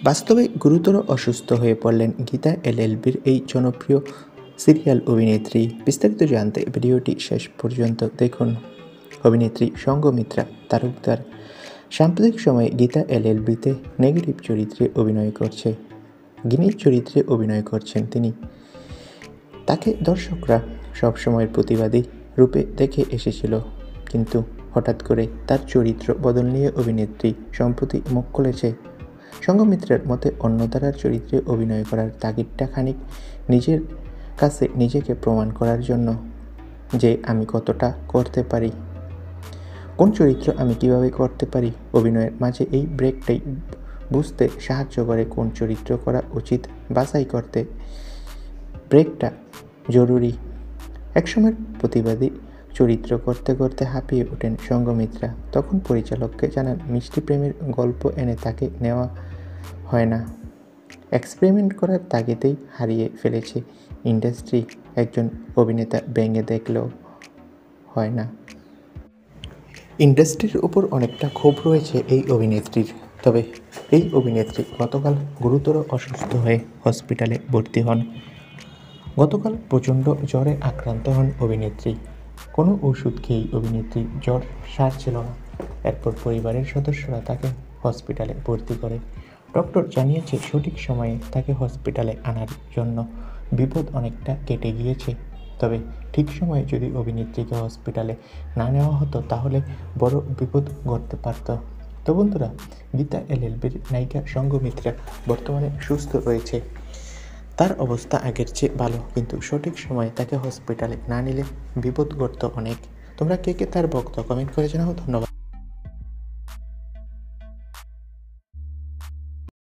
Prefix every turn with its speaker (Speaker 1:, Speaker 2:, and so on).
Speaker 1: বাস্তবে গুরুতর অসুস্থ হয়ে পড়লেন গীতা এলএলবির এই জনপ্রিয় সিরিয়াল অভিনেত্রী। বিস্তারিত জানতে ভিডিওটি শেষ পর্যন্ত দেখুন। অভিনেত্রী সঙ্গমিত্রা তালুকদার সাম্প্রতিক সময়ে গীতা এলএলবিতে নেগেটিভ চরিত্রে অভিনয় করছে। গিনির চরিত্রে অভিনয় করছেন তিনি। তাকে দর্শকরা সবসময়ের প্রতিবাদী রূপে দেখে এসেছিল, কিন্তু হঠাৎ করে তার চরিত্র বদল নিয়ে অভিনেত্রী সম্প্রতি মুখ খুলেছে। সঙ্গমিত্রার মতে অন্যধারার চরিত্রে অভিনয় করার তাগিদটা খানিক নিজের কাছে নিজেকে প্রমাণ করার জন্য, যে আমি কতটা করতে পারি, কোন চরিত্র আমি কিভাবে করতে পারি। অভিনয়ের মাঝে এই ব্রেকটাই বুঝতে সাহায্য করে কোন চরিত্র করা উচিত বাছাই করতে। ব্রেকটা জরুরি। একসময় প্রতিবাদী চরিত্র করতে করতে হাঁপিয়ে ওঠেন সঙ্গমিত্রা। তখন পরিচালককে জানান মিষ্টি প্রেমের গল্প এনে তাকে নেওয়া হয় না। এক্সপেরিমেন্ট করার তাগিদেই হারিয়ে ফেলেছে ইন্ডাস্ট্রি। একজন অভিনেতা ব্যঙ্গে দেখলেও হয় না। ইন্ডাস্ট্রির উপর অনেকটা ক্ষোভ রয়েছে এই অভিনেত্রীর। তবে এই অভিনেত্রী গতকাল গুরুতর অসুস্থ হয়ে হসপিটালে ভর্তি হন। গতকাল প্রচণ্ড জ্বরে আক্রান্ত হন অভিনেত্রী। কোনো ওষুধ খেয়েই অভিনেত্রী জ্বর সারছিল না। এরপর পরিবারের সদস্যরা তাকে হসপিটালে ভর্তি করে। ডক্টর জানিয়েছে সঠিক সময়ে তাকে হসপিটালে আনার জন্য বিপদ অনেকটা কেটে গিয়েছে। তবে ঠিক সময়ে যদি অভিনেত্রীকে হসপিটালে না নেওয়া হতো তাহলে বড় বিপদ ঘটতে পারত। তো বন্ধুরা, গীতা এলএলবির নায়িকা সঙ্গমিত্রা বর্তমানে সুস্থ রয়েছে। তার অবস্থা আগের চেয়ে ভালো, কিন্তু সঠিক সময়ে তাকে হসপিটালে না নিলে বিপদ ঘটত অনেক। তোমরা কে কে তার ভক্ত কমেন্ট করে জানাও। ধন্যবাদ।